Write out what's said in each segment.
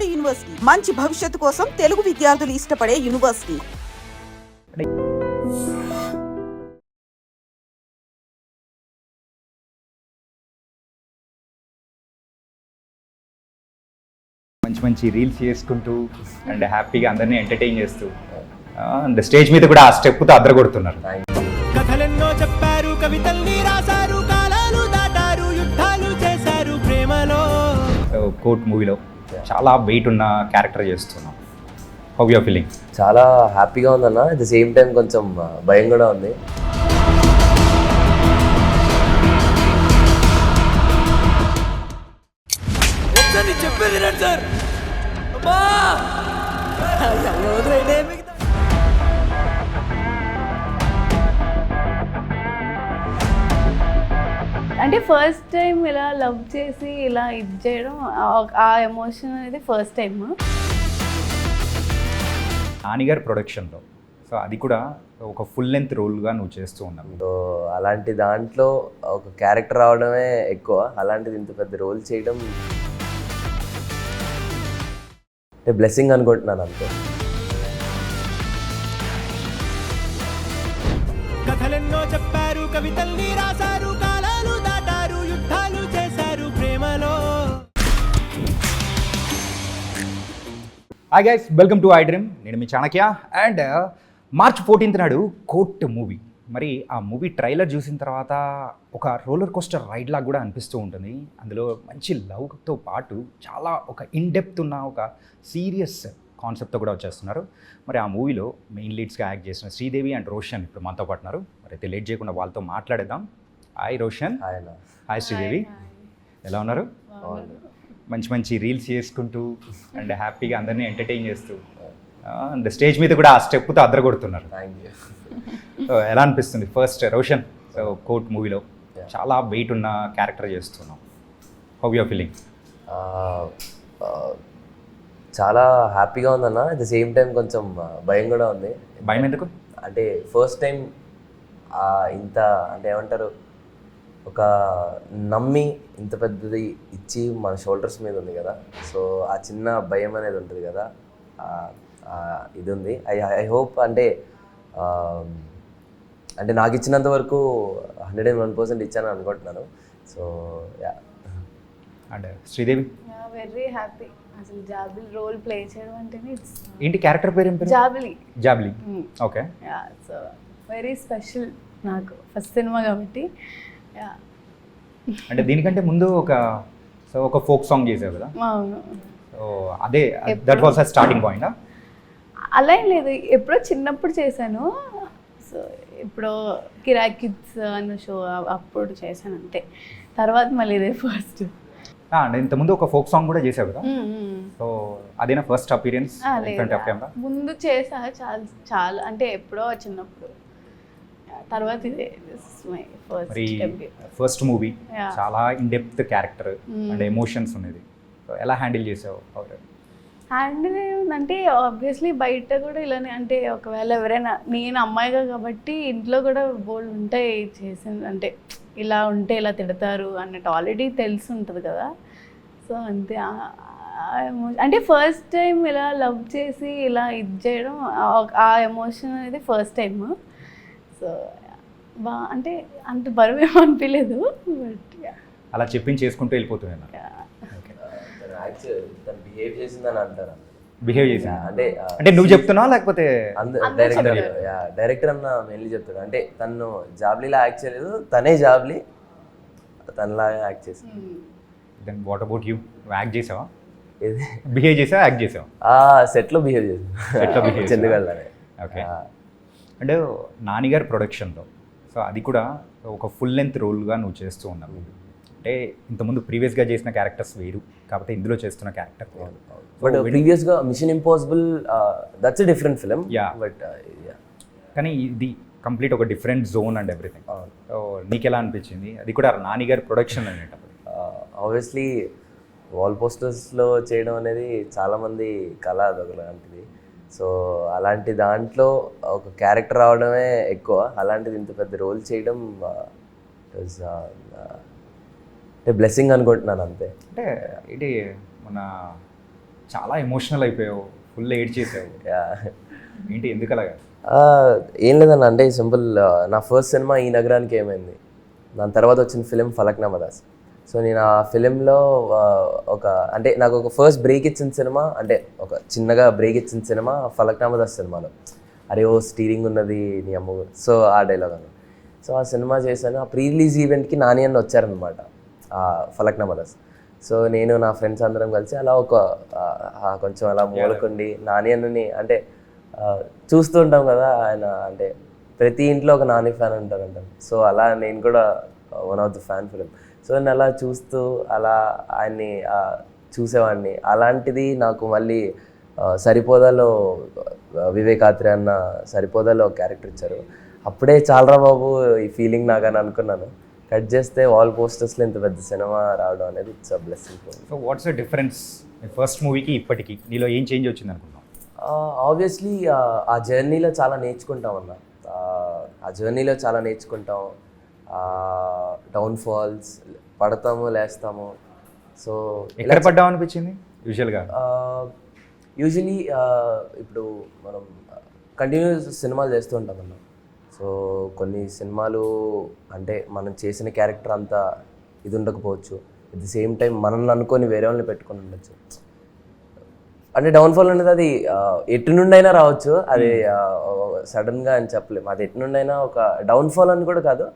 Tamil Nadu university మంచి భవిష్యత్తు కోసం తెలుగు విద్యార్థులు ఇష్టపడే యూనివర్సిటీ. మంచి మంచి రీల్స్ చేసుకుంటూ అండ్ హ్యాపీగా అందరినీ ఎంటర్టైన్ చేస్తూ అండ్ స్టేజ్ మీద కూడా ఆ స్టెప్తో అదరగొడుతున్నారు. కథలెన్నో చెప్పారు, కవితల్ని రాశారు, కాలాలు దాటారు, యుద్ధాలు చేశారు ప్రేమలో. కోర్ట్ మూవీలో చాలా వెయిట్ ఉన్న క్యారెక్టర్ చేస్తున్నాం. How you are feeling? చాలా హ్యాపీగా ఉందన్న, అట్ ద సేమ్ టైం కొంచెం భయం కూడా ఉంది. చెప్పేది సార్. అంటే ఫస్ట్ టైం ఇలా లవ్ చేసి ఇలా ఇది చేయడం, ఆ ఎమోషన్ అనేది ఫస్ట్ టైం. నానిగారు ప్రొడక్షన్లో, సో అది కూడా ఒక ఫుల్ లెంత్ రోల్గా నువ్వు చేస్తూ ఉన్నావు. సో అలాంటి దాంట్లో ఒక క్యారెక్టర్ రావడమే ఎక్కువ, అలాంటిది ఇంత పెద్ద రోల్ చేయడం అంటే బ్లెస్సింగ్ అనుకుంటున్నాను అంతే. కథలెన్నో చెప్పారు, కవితల్ని రాశారు, కాలాలు దాటారు, యుద్ధాలు చేశారు ప్రేమలో. Hi guys, welcome to I dream. నేను మీ చాణక్య. అండ్ మార్చ్ 14th నాడు కోర్ట్ మూవీ, మరి ఆ మూవీ ట్రైలర్ చూసిన తర్వాత ఒక రోలర్ కోస్టర్ రైడ్ లాగా కూడా అనిపిస్తూ ఉంటుంది. అందులో మంచి లవ్తో పాటు చాలా ఒక ఇన్డెప్త్ ఉన్న ఒక సీరియస్ కాన్సెప్ట్తో కూడా వచ్చేస్తున్నారు. మరి ఆ మూవీలో మెయిన్ లీడ్స్గా యాక్ట్ చేసిన శ్రీదేవి అండ్ రోషన్ ఇప్పుడు మనతో పాటు ఉన్నారు. మరి అయితే లేట్ చేయకుండా వాళ్ళతో మాట్లాడేద్దాం. హాయ్ రోషన్. హాయ్ శ్రీదేవి, ఎలా ఉన్నారు? మంచి మంచి రీల్స్ చేసుకుంటూ అండ్ హ్యాపీగా అందరినీ ఎంటర్టైన్ చేస్తూ అండ్ స్టేజ్ మీద కూడా ఆ స్టెప్తో అదరగొడుతున్నారు. సో ఎలా అనిపిస్తుంది? ఫస్ట్ రోషన్, సో కోర్ట్ మూవీలో చాలా వెయిట్ ఉన్న క్యారెక్టర్ చేస్తున్నాం. How you are feeling? చాలా హ్యాపీగా ఉందన్న, అట్ ద సేమ్ టైం కొంచెం భయం కూడా ఉంది. భయం ఎందుకు? అంటే ఫస్ట్ టైం ఇంత అంటే ఏమంటారు, ఒక నమ్మి ఇంత పెద్దది ఇచ్చి మన షోల్డర్స్ మీద ఉంది కదా, సో ఆ చిన్న భయం అనేది ఉంటుంది కదా, ఇది ఉంది. ఐ హోప్ అంటే అంటే నాకు ఇచ్చినంత వరకు 101% ఇచ్చాను అనుకుంటున్నాను. So yeah. And Sridevi? Very happy. అసలు జాబ్లీ రోల్ ప్లే చేయడం అంటేనే ఏంటి క్యారెక్టర్ పేరు? ఏం పేరు? జాబ్లీ. జాబ్లీ, okay. Yeah, so very special నాకు ఫస్ట్ సినిమా కాబట్టి. యా, అంటే దీనికంటే ముందు ఒక ఫోక్ సాంగ్ చేసావు కదా? అవును. సో అదే, that was a starting point? అలా ఏం లేదు, ఎప్పుడో చిన్నప్పుడు చేశాను. సో ఇప్పుడు కిరాక్ కిడ్స్ అన్న షో అప్పుడు చేశాను అంతే. తర్వాత మళ్ళీ ఇదే ఫస్ట్. అంటే ఇంతకుముందు ఒక ఫోక్ సాంగ్ కూడా చేసావు కదా, సో అదేనా first appearance in front of camera? ముందు చేసా చాలా అంటే ఎప్పుడో చిన్నప్పుడు. తర్వాత ఇదే మై ఫస్ట్ మూవీ, చాలా in depth character and emotions ఉన్నది. సో ఎలా హ్యాండిల్ చేసావు? హ్యాండిల్ అంటే ఆబ్వియస్లీ బయట కూడా ఇలానే, అంటే ఒకవేళ ఎవరైనా, నేను అమ్మాయిగా కాబట్టి ఇంట్లో కూడా బోల్డ్ ఉంటాయి చేసింది, అంటే ఇలా ఉంటే ఇలా తిడతారు అన్నట్టు ఆల్రెడీ తెలిసి ఉంటుంది కదా. సో అంతే. అంటే ఫస్ట్ టైం ఇలా లవ్ చేసి ఇలా ఇది చేయడం, ఆ ఎమోషన్ అనేది ఫస్ట్ టైం. సో అంటే అంత బరువు ఏమో అనిపించలేదు, బట్ అలా చెప్పించి చేసుకుంటూ వెళ్ళిపోతున్నాను. బిహేవ్ చేసిందని అంటారు. బిహేవ్ చేసా అంటే నువ్వు చెప్తున్నావా లేకపోతే డైరెక్టర్ అన్న మెయిన్లీ చెప్తాడు. అంటే తను జాబ్లీలా యాక్ట్ చేయలేదు, తనే జాబ్లీ తనలాగా యాక్ట్ చేసాను. Then what about you? Act చేసావా? ఏది బిహేవ్ చేసావా, యాక్ట్ చేసావా? సెట్లో బిహేవ్ చేసాను, చందుగళ్ళనే. ఓకే. అంటే నానిగారు ప్రొడక్షన్లో, సో అది కూడా ఒక ఫుల్ లెంత్ రోల్గా నువ్వు చేస్తూ ఉన్నావు. అంటే ఇంతకుముందు ప్రీవియస్గా చేసిన క్యారెక్టర్స్ వేరు, కాకపోతే ఇందులో చేస్తున్న క్యారెక్టర్ వేరు. బట్ ప్రీవియస్గా mission impossible, that's a different film. But కానీ ఇది కంప్లీట్ ఒక different zone and everything. So నీకు ఎలా అనిపించింది? అది కూడా నానిగారి ప్రొడక్షన్ అనేటప్పుడు. ఆబ్వియస్లీ వాల్ పోస్టర్స్లో చేయడం అనేది చాలామంది కళ, అదొకలాంటిది. సో అలాంటి దాంట్లో ఒక క్యారెక్టర్ రావడమే ఎక్కువ, అలాంటిది ఇంత పెద్ద రోల్ చేయడం అంటే బ్లెస్సింగ్ అనుకుంటున్నాను అంతే. అంటే ఇది మన చాలా ఎమోషనల్ అయిపోయావు, ఫుల్ ఏడ్ చేసావు. ఏంటి ఎందుకు అలాగా? ఏం లేదన్న, అంటే సింపుల్. నా ఫస్ట్ సినిమా ఈ నగరానికి ఏమైంది, దాని తర్వాత వచ్చిన ఫిలిం ఫలక్నామా దాస్. సో నేను ఆ ఫిలింలో ఒక అంటే నాకు ఒక ఫస్ట్ బ్రేక్ ఇచ్చిన సినిమా, అంటే ఒక చిన్నగా బ్రేక్ ఇచ్చిన సినిమా ఫలక్నామా దాస్ సినిమాలో. అరే ఓ స్టీరింగ్ ఉన్నది నీ అమ్మ, సో ఆ డైలాగ్ అన్న. సో ఆ సినిమా చేశాను. ఆ ప్రీ రిలీజ్ ఈవెంట్కి నాని అన్న వచ్చారనమాట ఫలక్నామా దాస్. సో నేను నా ఫ్రెండ్స్ అందరం కలిసి అలా ఒక కొంచెం అలా మూలకుండి నాని అన్నని అంటే చూస్తూ ఉంటాం కదా, ఆయన అంటే ప్రతి ఇంట్లో ఒక నాని ఫ్యాన్ ఉంటారంట. సో అలా నేను కూడా one of the fan film. So నేను అలా చూస్తూ అలా ఆయన్ని చూసేవాడిని. అలాంటిది నాకు మళ్ళీ సరిపోదాలో వివేకాత్రి అన్న సరిపోదాలో ఒక క్యారెక్టర్ ఇచ్చారు. అప్పుడే చాలరా బాబు ఈ ఫీలింగ్ నాకని అనుకున్నాను. కట్ చేస్తే వాల్ పోస్టర్స్లో ఇంత పెద్ద సినిమా రావడం అనేది it's a blessing. So what's the difference first మూవీకి ఇప్పటికి, నీలో ఏం చేంజ్ వచ్చింది అనుకున్నావు? ఆబ్వియస్లీ ఆ జర్నీలో చాలా నేర్చుకుంటాం అన్న. ఆ జర్నీలో చాలా నేర్చుకుంటాం. డౌన్ఫాల్స్, పడతాము లేస్తాము. సో ఎక్కడ పడ్డావు అనిపించింది యూజువలీ ఇప్పుడు మనం కంటిన్యూస్ సినిమాలు చేస్తూ ఉంటాం అన్న. సో కొన్ని సినిమాలు అంటే మనం చేసిన క్యారెక్టర్ అంతా ఇది ఉండకపోవచ్చు, అట్ ది సేమ్ టైం మనల్ని అనుకొని వేరే వాళ్ళని పెట్టుకొని ఉండొచ్చు. అంటే డౌన్ఫాల్ అనేది అది ఎటు నుండి అయినా రావచ్చు, అది సడన్గా అని చెప్పలేము. అది ఎటు నుండి అయినా ఒక డౌన్ఫాల్ అని కూడా కాదు,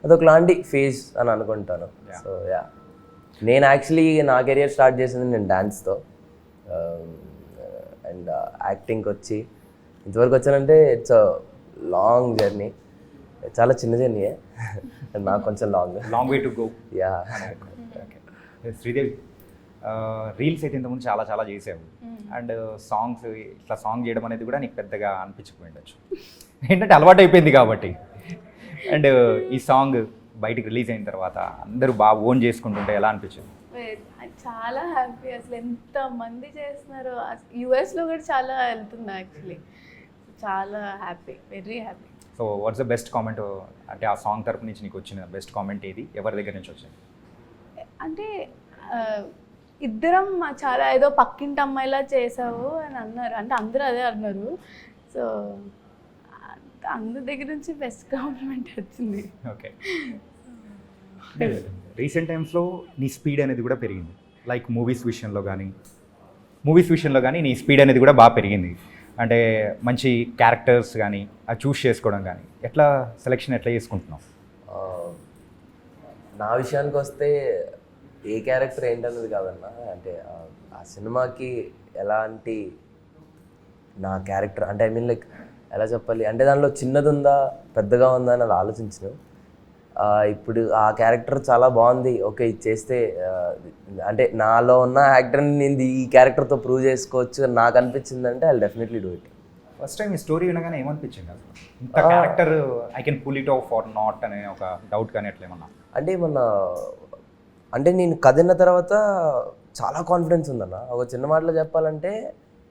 అది ఒకలాంటి ఫేజ్ అని అనుకుంటాను. సో నేను యాక్చువల్లీ నా కెరియర్ స్టార్ట్ చేసింది నేను డాన్స్తో, అండ్ యాక్టింగ్కి వచ్చి ఇంతవరకు వచ్చానంటే ఇట్స్ అ లాంగ్ జర్నీ. చాలా చిన్న జర్నీయే, నాకు కొంచెం long way to go. Yeah. Sridevi, reels అయితే ఇంతకుముందు చాలా చాలా చేసావు, అండ్ సాంగ్స్ ఇట్లా సాంగ్ చేయడం అనేది కూడా నీకు పెద్దగా అనిపించకపోయి ఉండొచ్చు, ఏంటంటే అలవాటు అయిపోయింది కాబట్టి. అండ్ ఈ సాంగ్ బయటికి రిలీజ్ అయిన తర్వాత అందరూ బాగా ఓన్ చేసుకుంటుంటే ఎలా అనిపించింది? చాలా హ్యాపీ. అసలు ఎంతమంది చేస్తున్నారు, యూఎస్లో కూడా చాలా వెళ్తుంది యాక్చువల్లీ. చాలా happy, very happy. So what's the best comment, అంటే ఆ సాంగ్ తరపు నుంచి నీకు వచ్చిన బెస్ట్ కామెంట్ ఏది, ఎవరి దగ్గర నుంచి వచ్చింది? అంటే ఇద్దరం చాలా ఏదో పక్కింటి అమ్మాయిలా చేసావు అని అన్నారు, అంటే అందరూ అదే అన్నారు. సో అందరి దగ్గర నుంచి బెస్ట్ కాంప్లిమెంట్ వచ్చింది. ఓకే. రీసెంట్ టైమ్స్లో నీ స్పీడ్ అనేది కూడా పెరిగింది, లైక్ మూవీస్ విషయంలో కానీ నీ స్పీడ్ అనేది కూడా బాగా పెరిగింది. అంటే మంచి క్యారెక్టర్స్ కానీ అది చూస్ చేసుకోవడం కానీ ఎట్లా సెలెక్షన్ ఎట్లా చేసుకుంటున్నావు? నా విషయానికి వస్తే ఏ క్యారెక్టర్ ఏంటన్నది కాదన్నా, అంటే ఆ సినిమాకి ఎలాంటి నా క్యారెక్టర్ అంటే ఐ మీన్ లైక్ ఎలా చెప్పాలి అంటే దానిలో చిన్నది ఉందా పెద్దగా ఉందా అని అది ఆలోచించను. ఇప్పుడు ఆ క్యారెక్టర్ చాలా బాగుంది, ఓకే ఇది చేస్తే అంటే నాలో ఉన్న యాక్టర్ని నేను ఈ క్యారెక్టర్తో ప్రూవ్ చేసుకోవచ్చు అని నాకు అనిపించిందంటే I definitely do it. First time ఈ స్టోరీ వినగానే ఏమనిపించింది అసలు? ఇంత character I can pull it off or not అనే ఒక డౌట్ కానీ ఎట్లా ఏమన్నా? అంటే నేను కథ విన్న తర్వాత చాలా కాన్ఫిడెన్స్ ఉందన్న. ఒక చిన్న మాటలో చెప్పాలంటే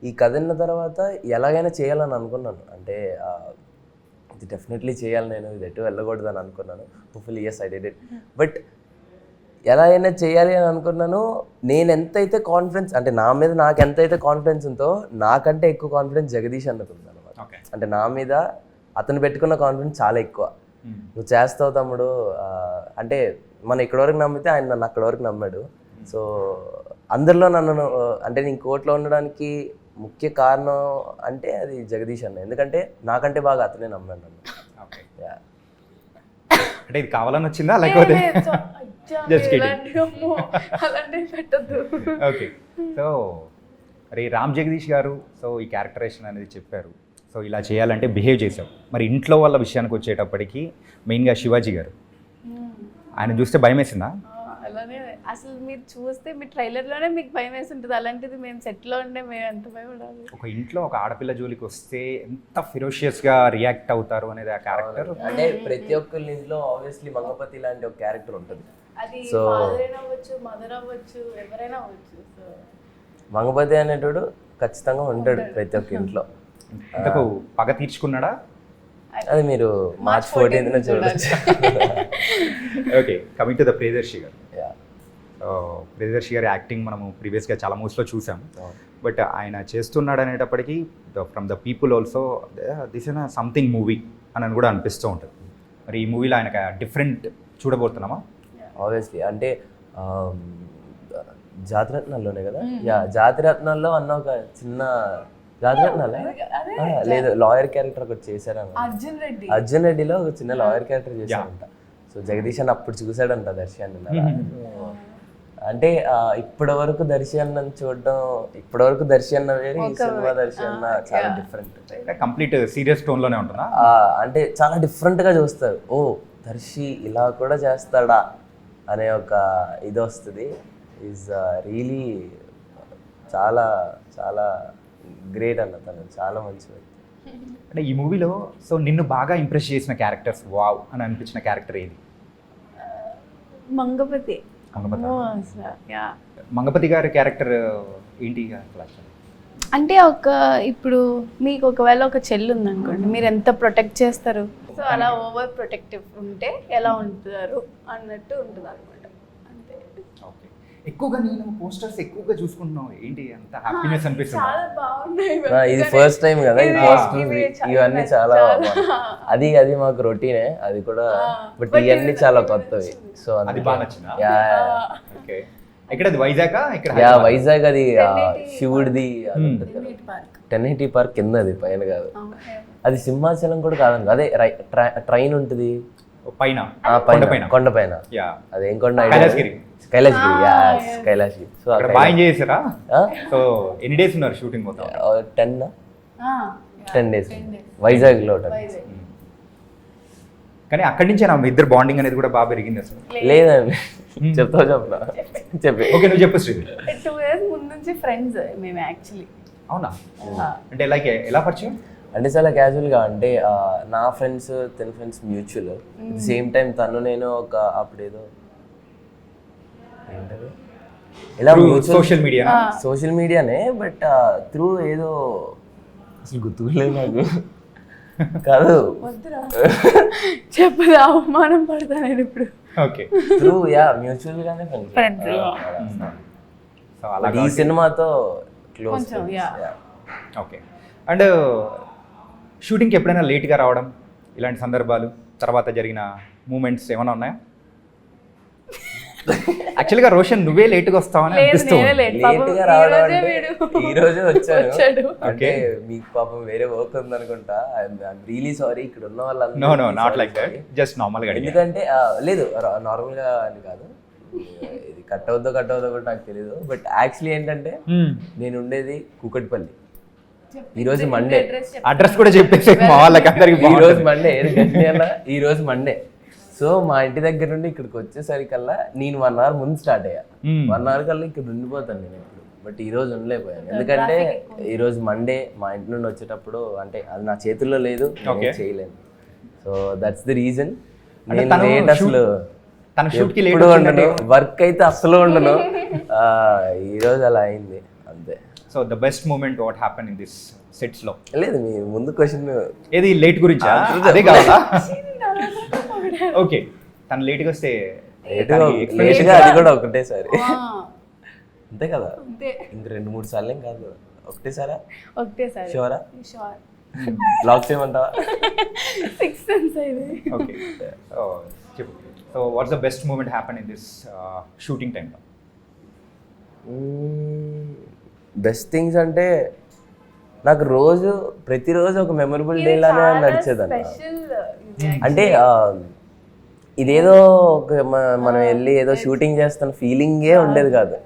ఈ కథ విన్న తర్వాత ఎలాగైనా చేయాలని అనుకున్నాను. అంటే ఇది డెఫినెట్లీ చేయాలి, నేను ఇది ఎటు వెళ్ళకూడదు అని అనుకున్నాను. Hopefully as I did it. But ఎలా అయినా చేయాలి అని అనుకున్నాను. నేను ఎంతైతే కాన్ఫిడెన్స్ అంటే నా మీద నాకు ఎంతైతే కాన్ఫిడెన్స్ ఉందో నాకంటే ఎక్కువ కాన్ఫిడెన్స్ జగదీష్ అన్నకుంది అనమాట. అంటే నా మీద అతను పెట్టుకున్న కాన్ఫిడెన్స్ చాలా ఎక్కువ. నువ్వు చేస్తావు తమ్ముడు అంటే మనం ఇక్కడ వరకు నమ్మితే ఆయన నన్ను అక్కడ వరకు నమ్మాడు. సో అందరిలో నన్ను అంటే నేను కోర్టులో ఉండడానికి ముఖ్య కారణం అంటే అది జగదీష్ అన్న, ఎందుకంటే నాకంటే బాగా అతనే నమ్మాడు నన్ను. అంటే ఇది కావాలని వచ్చిందా లేకపోతే? ఓకే. సో మరి రామ్ జగదీష్ గారు సో ఈ క్యారెక్టరేషన్ అనేది చెప్పారు, సో ఇలా చేయాలంటే బిహేవ్ చేశావు. మరి ఇంట్లో వాళ్ళ విషయానికి వచ్చేటప్పటికి మెయిన్గా శివాజీ గారు, ఆయన చూస్తే భయం వేసిందా? అలానే అసలు మీరు చూస్తే మీ ట్రైలర్లోనే మీకు భయం వేసి ఉంటుంది, అలాంటిది మేము సెట్లో ఉండే మేము ఎంత భయపడాలి. ఒక ఇంట్లో ఒక ఆడపిల్ల జోలికి వస్తే ఎంత ఫిరోషియస్గా రియాక్ట్ అవుతారు అనేది ఆ క్యారెక్టర్. అంటే ప్రతి ఒక్కరి ఇంట్లో ఆబ్వియస్లీ మంగపతి లాంటి ఒక క్యారెక్టర్ ఉంటుంది. అది ఫాదర్ అవ్వచ్చు, మదర్ అవ్వచ్చు, ఎవరైనా అవ్వచ్చు. సో మంగపతి అనేటోడు ఖచ్చితంగా ఉంటాడు ప్రతి ఒక్క ఇంట్లో. ఇంతకు పగ తీర్చుకున్నాడా? అది మీరు March 14th చూడొచ్చు. Okay, coming to the Priyadarshi గారు. ప్రియదర్శి గారి యాక్టింగ్ మనము ప్రీవియస్గా చాలా మూవీస్లో చూసాం. బట్ ఆయన చేస్తున్నాడు అనేటప్పటికీ from the people also this is something movie అని కూడా అనిపిస్తూ ఉంటుంది. మరి ఈ మూవీలో ఆయన డిఫరెంట్ చూడబోతున్నామా? ఆబ్వియస్లీ అంటే జాతిరత్నాల్లోనే కదా, జాతిరత్నాల్లో అన్న ఒక చిన్న జాతిరత్నాలే లేదు లాయర్ క్యారెక్టర్ ఒకటి చేశారు అర్జున్ రెడ్డిలో ఒక చిన్న లాయర్ క్యారెక్టర్ చేశారంట. సో జగదీష్ అన్న అప్పుడు చూసాడంట దర్శి అన్న. అంటే ఇప్పటి వరకు దర్శి అన్న చూడడం, ఇప్పటి వరకు దర్శి అన్న వేరే, ఈ సినిమా దర్శి అన్న చాలా డిఫరెంట్. కంప్లీట్ సీరియస్ టోన్లోనే ఉంటుందా? అంటే చాలా డిఫరెంట్గా చూస్తారు. ఓ దర్శి ఇలా కూడా చేస్తాడా అనే ఒక ఇది వస్తుంది. ఈజ్ రియలీ చాలా చాలా గ్రేట్ అన్న, తను చాలా మంచి వ్యక్తి. అంటే ఈ మూవీలో సో నిన్ను బాగా ఇంప్రెస్ చేసిన క్యారెక్టర్స్, వావ్ అని అనిపించిన క్యారెక్టర్ ఏది? మంగపతి. మంగపతి గారి క్యారెక్టర్ ఏంటి? అంటే ఇప్పుడు మీకు ఒకవేళ ఒక చెల్లి ఉందనుకోండి, మీరు ఎంత ప్రొటెక్ట్ చేస్తారు, సో అలా ఓవర్ ప్రొటెక్టివ్ ఉంటే ఎలా ఉంటారు అన్నట్టు ఉంటుంది అనమాట. అంతే. ఓకే. ఎక్కువగా నేను పోస్టర్స్ ఎక్కువగా చూసుకుంటున్నావు ఏంటి, అంత హ్యాపీనెస్ అనిపిస్తుంది. చాలా బాగున్నాయి. ఇది ఫస్ట్ టైం కదా ఈ పోస్టర్స్, ఇవన్నీ చాలా అది మాకు రొటీనే అది కూడా, బట్ ఇవన్నీ చాలా కొత్తవి. సో అది బాగా నచ్చిందా? ఓకే. ఎక్కడ అది వైజాగ్? ఇక్కడ వైజాగ్ అది శివుడిది 1080 పార్క్ కింద, అది పైన కాదు, అది సింహాచలం కూడా కాదండి, అదే ట్రైన్ ఉంటుంది పైన కొండపైన. అదేం కొండ? కైలాసగిరి. సో బాగా ఎంజాయ్ చేసారా? సో ఎన్ని డేస్ ఉన్నారు షూటింగ్ మొత్తం? 10 days వైజాగ్ లో. కానీ అక్కడి నుంచే నా ఇద్దరు బాండింగ్ అనేది కూడా బాగా పెరిగింది అసలు. లేదండి, చెప్పి ఓకే నువ్వు చెప్పు శ్రీ. 2 years ముందు నుంచి ఫ్రెండ్స్ మేము యాక్చువల్లీ. అవునా? అంటే లైక్ ఎలా పరిచయం? అంటే చాలా క్యాజువల్గా, అంటే నా ఫ్రెండ్స్ తన ఫ్రెండ్స్ మ్యూచువల్, సేమ్ టైం తను నేను ఒక అప్పుడేదో ఏంటది ఇలా సోషల్ మీడియానే, బట్ త్రూ ఏదో అసలు గుర్తులేదు నాకు. కాదు చెప్పదు, అవమానం పడతాను నేను ఇప్పుడు. ఓకే. త్రూ మ్యూచువల్ గానే ఫ్రెండ్స్. ఈ సినిమాతో క్లోజ్. ఓకే. అండ్ షూటింగ్కి ఎప్పుడైనా లేట్గా రావడం ఇలాంటి సందర్భాలు, తర్వాత జరిగిన మూమెంట్స్ ఏమైనా ఉన్నాయా? యాక్చువల్గా రోషన్ నువ్వే లేట్గా వస్తావని అనిపిస్తుంది. లేట్గా రావడం అంటే ఈ రోజు వచ్చాను. అంటే మీకు పాపం వేరే వర్క్ ఉంది అనుకుంటా. ఐఎమ్ రియలీ సారీ ఇక్కడ ఉన్న వాళ్ళందరూ. No not like that, just నార్మల్గా. ఎందుకంటే లేదు నార్మల్గా అని కాదు, ఇది కట్ అవుద్దో కూడా నాకు తెలియదు. బట్ యాక్చువల్లీ ఏంటంటే నేను ఉండేది కూకట్పల్లి. ఈరోజు మండే, అడ్రస్ కూడా చెప్పేసి మా వాళ్ళకి అందరికి. ఈ రోజు మండే. సో మా ఇంటి దగ్గర నుండి ఇక్కడికి వచ్చేసరికల్లా నేను 1 hour ముందు స్టార్ట్ అయ్యా. 1 hour కల్లా ఇక్కడ ఉండిపోతాను నేను ఇప్పుడు. బట్ ఈ రోజు ఉండలేకపోయాను, ఎందుకంటే ఈ రోజు మండే. మా ఇంటి నుండి వచ్చేటప్పుడు అంటే అది నా చేతుల్లో లేదు, చేయలేను. So that's the reason. నేను లేట్ అసలు ఎప్పుడు ఉండను, వర్క్ అయితే అసలు ఉండను. ఈ రోజు అలా అయింది అంతే. So the best moment what happen in this sets లో? లేదు మీ ముందు క్వశ్చన్ ఏది లేట్ గురించి అదే కావాలా? ఓకే. తను లేట్గా వస్తే అది కూడా ఒకటేసారి అంతే కదా, ఇంక 2-3 సార్లు ఏం కాదు, ఒకటేసారా? షూరా? బ్లాక్ చేయమంటావా? ఓకే చెప్పు. So what's the best moment happen in this shooting టైంలో? బెస్ట్ థింగ్స్ అంటే నాకు ప్రతిరోజు ఒక మెమరబుల్ డే లానే నడిచేదన్న. అంటే ఇదేదో మనం వెళ్ళి ఏదో షూటింగ్ చేస్తున్న ఫీలింగే ఉండేది కాదు.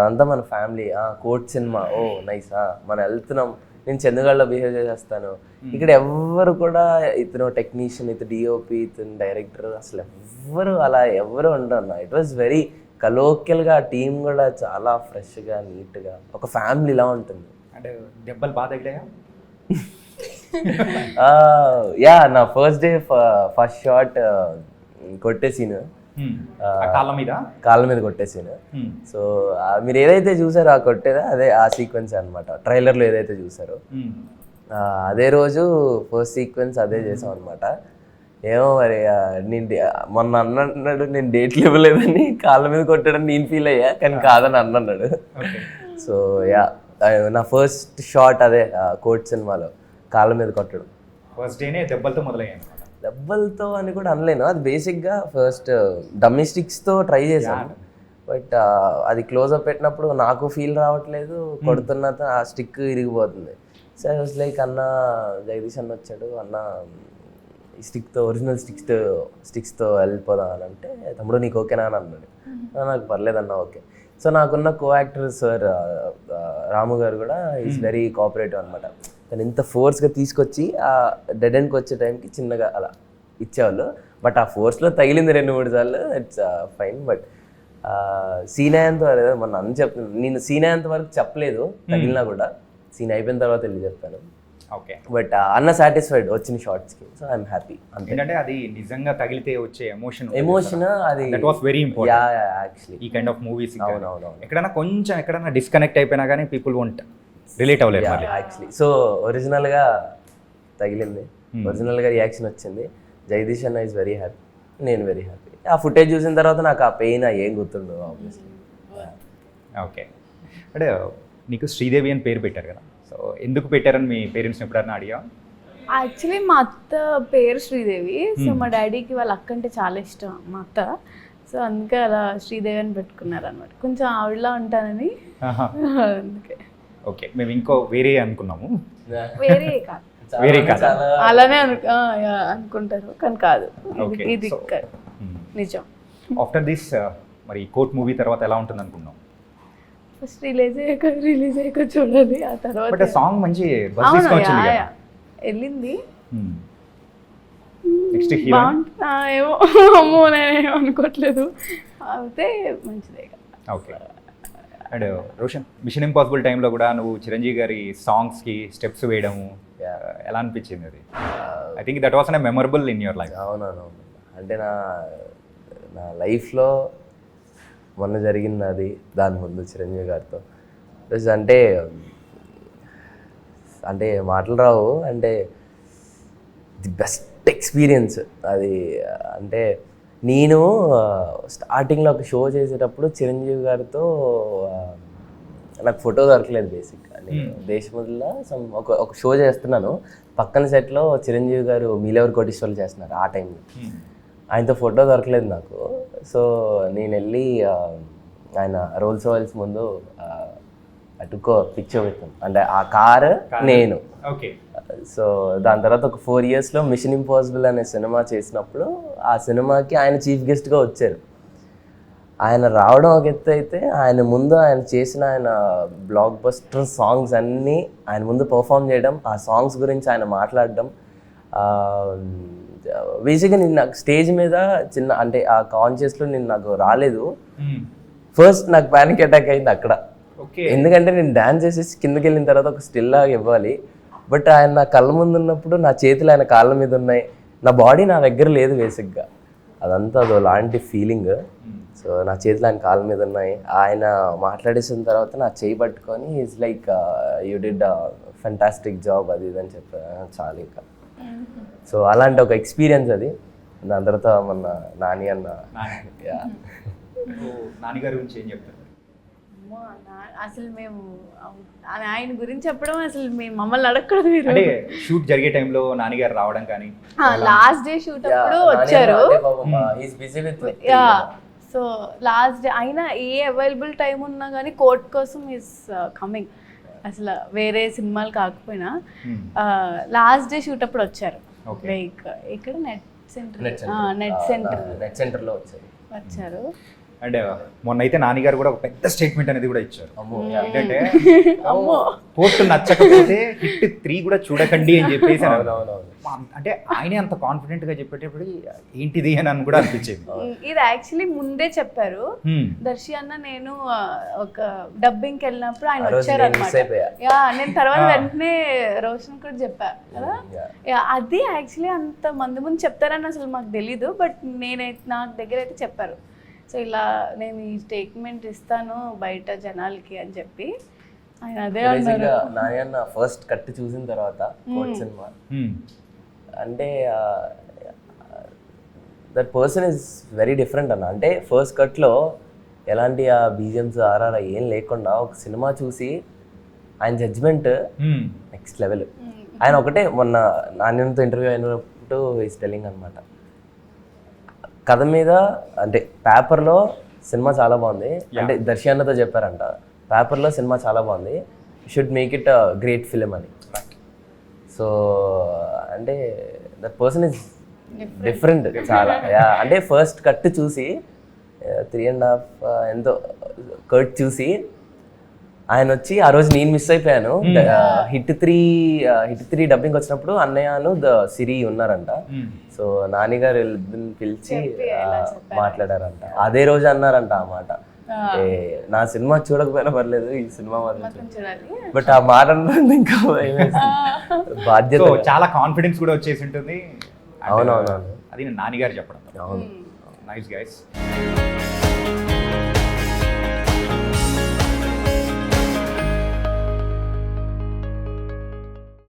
అంతా మన ఫ్యామిలీ, కోర్ట్ సినిమా, ఓ నైస్, మనం వెళ్తున్నాం, నేను చందుగాళ్ళలో బిహేవ్ చేసేస్తాను. ఇక్కడ ఎవ్వరు కూడా ఇతను టెక్నీషియన్, ఇతను డిఓపి, ఇతను డైరెక్టర్, అసలు ఎవ్వరు ఉండరు అన్న. ఇట్ వాజ్ వెరీ కలోక్యల్గా, టీం కూడా చాలా ఫ్రెష్గా నీట్గా ఒక ఫ్యామిలీలా ఉంటుంది. అంటే దెబ్బలు బాగా తగిలాయా? నా ఫస్ట్ డే ఫస్ట్ షాట్ కొట్టే సీన్, కాళ్ళ మీద కొట్టే సీన్. సో మీరు ఏదైతే చూసారో ఆ కొట్టేదా అదే ఆ సీక్వెన్స్ అనమాట. ట్రైలర్లో ఏదైతే చూసారో అదే రోజు ఫస్ట్ సీక్వెన్స్ అదే చేసాం అనమాట. ఏమో మరి మొన్న అన్నాడు నేను డేట్లు ఇవ్వలేదని కాళ్ళ మీద కొట్టాడని నేను ఫీల్ అయ్యా, కానీ కాదని అన్నాడు. సో యా, నా ఫస్ట్ షాట్ అదే కోర్ట్ సినిమాలో కాళ్ళ మీద కొట్టడం. ఫస్ట్ డేనే దెబ్బలతో మొదలయ్యాను. దెబ్బలతో అని కూడా అనలేను, అది బేసిక్గా ఫస్ట్ డమ్మీ స్టిక్స్తో ట్రై చేశాను. బట్ అది క్లోజ్అప్ పెట్టినప్పుడు నాకు ఫీల్ రావట్లేదు, కొడుతున్న ఆ స్టిక్ ఇరిగిపోతుంది. సో ఐ వాజ్ లైక్, అన్న జగదీష్ అన్న వచ్చాడు, అన్న ఈ స్టిక్తో ఒరిజినల్ స్టిక్స్తో వెళ్ళిపోదాం అని అంటే, తమ్ముడు నీకు ఓకేనా అని అన్నాడు. నాకు పర్లేదన్నా ఓకే. సో నాకున్న కో యాక్టర్ సార్ రాము గారు కూడా ఈజ్ వెరీ కోఆపరేటివ్ అనమాట. తను ఇంత ఫోర్స్గా తీసుకొచ్చి ఆ డెడ్ ఎండ్కి వచ్చే టైంకి చిన్నగా అలా ఇచ్చేవాళ్ళు. బట్ ఆ ఫోర్స్లో తగిలింది 2-3 సార్లు, ఇట్స్ ఫైన్. బట్ సీన్ అయ్యేంత వరకు మొన్న అన్న చెప్తున్నాను, నేను సీన్ అయ్యేంత వరకు చెప్పలేదు, తగిలినా కూడా సీన్ అయిపోయిన తర్వాత వెళ్ళి చెప్పాను. ఓకే. బట్ అన్న సాటిస్ఫైడ్ వచ్చిన షార్ట్స్కి, సో ఐఎమ్ హ్యాపీ. ఎందుకంటే అది నిజంగా తగిలితే వచ్చే ఎమోషన్ అది that was very important actually ఈ కైండ్ ఆఫ్ మూవీస్. అవునవును, ఎక్కడైనా డిస్కనెక్ట్ అయిపోయినా కానీ పీపుల్ వోంట్ రిలేట్ అవ్వలేరు యాక్చువల్లీ. సో ఒరిజినల్గా తగిలింది, ఒరిజినల్గా రియాక్షన్ వచ్చింది. జగదీష్ అన్న ఈజ్ వెరీ హ్యాపీ, నేను వెరీ హ్యాపీ. ఆ ఫుటేజ్ చూసిన తర్వాత నాకు ఆ పెయిన్ ఏం గుర్తుండదు ఆబ్వియస్లీ. ఓకే. అంటే నీకు శ్రీదేవి అని పేరు పెట్టారు కదా, సో ఎందుకు పెట్టారని మీ పేరెంట్స్ని ఎప్పుడన్నా అడిగా? యాక్చువల్లీ మా అత్త పేరు శ్రీదేవి. సో మా డాడీకి వాళ్ళ అక్క అంటే చాలా ఇష్టం మా అత్త. సో అందుకే అలా శ్రీదేవి అని పెట్టుకున్నారు అనమాట, కొంచెం ఆవిడలా ఉంటానని. అందుకే. ఓకే, మేము ఇంకో వేరే అనుకున్నాము. వేరే కాదు, వేరే కాదు, అలానే అనుకుంటారు కానీ కాదు, ఇది నిజం. ఆఫ్టర్ దిస్ మరి కోర్ట్ మూవీ తర్వాత ఎలా ఉంటుంది అనుకున్నాం? ఫస్ట్ రిలీజ్ అయ్యాక చూడాలి, ఆ తర్వాత. బట్ సాంగ్ మంచి బజ్ తీసుకొచ్చింది కదా, వెళ్ళింది. నెక్స్ట్ హీరో ఏమో అమ్మో నేనేమో అనుకోవట్లేదు, అయితే మంచిదే కదా. Okay. And Roshan, mission impossible టైంలో కూడా నువ్వు చిరంజీవి గారి సాంగ్స్కి స్టెప్స్ వేయడము ఎలా అనిపించింది? అది I think that was an memorable in your life. అవునవును, అంటే నా లైఫ్లో మొన్న జరిగింది అది, దాని ముందు చిరంజీవి గారితో అంటే మాటలు రావు, అంటే ది బెస్ట్ ఎక్స్పీరియన్స్ అది. అంటే నేను స్టార్టింగ్లో ఒక షో చేసేటప్పుడు చిరంజీవి గారితో నాకు ఫోటో దొరకలేదు బేసిక్గా. నేను దేశముద్దులో ఒక షో చేస్తున్నాను, పక్కన సెట్లో చిరంజీవి గారు మీలెవర్ కోటీశ్వర్లు చేస్తున్నారు ఆ టైంలో. ఆయనతో ఫోటో దొరకలేదు నాకు. సో నేను వెళ్ళి ఆయన రోల్స్ రాయల్స్ ముందు అటుకో పిక్చర్ పెట్టాను, అంటే ఆ కారు నేను. ఓకే. సో దాని తర్వాత ఒక 4 yearsలో మిషన్ ఇంపాసిబుల్ అనే సినిమా చేసినప్పుడు ఆ సినిమాకి ఆయన చీఫ్ గెస్ట్గా వచ్చారు. ఆయన రావడం ఒక ఎత్తు అయితే, ఆయన ముందు ఆయన చేసిన ఆయన బ్లాక్ బస్టర్ సాంగ్స్ అన్నీ ఆయన ముందు పర్ఫామ్ చేయడం, ఆ సాంగ్స్ గురించి ఆయన మాట్లాడడం. బేసిక్గా నేను నాకు స్టేజ్ మీద అంటే ఆ కాన్షియస్లో నాకు రాలేదు. ఫస్ట్ నాకు ప్యానిక్ అటాక్ అయింది అక్కడ. ఎందుకంటే నేను డ్యాన్స్ చేసేసి కిందకి వెళ్ళిన తర్వాత ఒక స్టిల్ లాగా ఇవ్వాలి, బట్ ఆయన నా కళ్ళ ముందు ఉన్నప్పుడు నా చేతులు ఆయన కాళ్ళ మీద ఉన్నాయి, నా బాడీ నా దగ్గర లేదు బేసిక్గా. అదంతా అదో లాంటి ఫీలింగ్. సో నా చేతులు ఆయన కాళ్ళ మీద ఉన్నాయి, ఆయన మాట్లాడేసిన తర్వాత నా చేయి పట్టుకొని is like you did fantastic job అది ఇది అని చెప్పాను. చాలు ఇంకా. సో అలాంటి ఒక ఎక్స్పీరియన్స్ అది. దాని తర్వాత మొన్న నాని నాన్నగారి గురించి ఏం చెప్తారు? అసలు మేము ఆయన గురించి చెప్పడం అసలు మేము మమ్మల్ని అడగకూడదు. మీరు అంటే షూట్ జరిగే టైంలో నాన్నగారు రావడం కానీ, లాస్ట్ డే షూట్ అప్పుడు వచ్చారు. సో లాస్ట్ డే అయినా ఏ అవైలబుల్ టైం ఉన్నా కానీ కోర్ట్ కోసం ఈజ్ కమింగ్. అసలు వేరే సినిమాలు కాకపోయినా లాస్ట్ డే షూట్ అప్పుడు వచ్చారు. లైక్ ఇక్కడ నెట్ సెంటర్లో వచ్చారు. అండ్ మొన్న అయితే నాన్నగారు కూడా ఒక పెద్ద స్టేట్మెంట్ అనేది కూడా ఇచ్చారు. ఏంటంటే కోర్టు నచ్చకపోతే హిట్ 3 కూడా చూడకండి అని చెప్పేసి. అంటే ఆయనే అంత కాన్ఫిడెంట్ గా చెప్పేటప్పుడు ఏంటిది అని కూడా అనిపించింది. ఇది యాక్చువల్లీ ముందే చెప్పారు. దర్శి అన్న నేను ఒక డబ్బింగ్కి వెళ్ళినప్పుడు ఆయన వచ్చారు అనమాట. నేను తర్వాత వెంటనే రోషన్ కూడా చెప్పా కదా. అది యాక్చువల్లీ అంత మంది ముందు చెప్తారని అసలు మాకు తెలీదు, బట్ నాకు దగ్గర అయితే చెప్పారు. సో ఇలా నేను ఈ స్టేట్మెంట్ ఇస్తాను బయట జనాలకి అని చెప్పి ఆయన అదే అన్నారు. నాయన్న ఫస్ట్ కట్ చూసిన తర్వాత కోర్ట్ సినిమా అంటే that person is very different అన్న. అంటే ఫస్ట్ కట్లో ఎలాంటి ఆ బీజిఎమ్స్ ఆర్ఆర్ ఏం లేకుండా ఒక సినిమా చూసి ఆయన జడ్జ్మెంట్ నెక్స్ట్ లెవెల్. ఆయన ఒకటే మొన్న నాణ్యంతో ఇంటర్వ్యూ అయినప్పుడు ఈస్ టెల్లింగ్ అనమాట, కథ మీద అంటే పేపర్లో సినిమా చాలా బాగుంది, అంటే దర్శి చెప్పారంట పేపర్లో సినిమా చాలా బాగుంది, should make it a great film అని. సో అంటే దట్ పర్సన్ ఇస్ డిఫరెంట్ చాలా. అంటే ఫస్ట్ కట్ చూసి 3.5 ఎంతో కట్ చూసి ఆయన వచ్చి ఆ రోజు నేను మిస్ అయిపోయాను. హిట్ 3 డబ్బింగ్ వచ్చినప్పుడు అన్నయ్యను సిరి ఉన్నారంట. సో నాని గారు పిలిచి మాట్లాడారంట. అదే రోజు అన్నారంట ఆ మాట, నా సినిమా చూడకపోయినా పర్లేదు ఈ సినిమా మాత్రం చూడాలి. బట్ ఆ మాట ఇంకా బాధ్యత, చాలా కాన్ఫిడెన్స్ కూడా వచ్చేసి ఉంటుంది. అవునవునవును, అది నాని గారు చెప్పడం. అవును. Nice guys.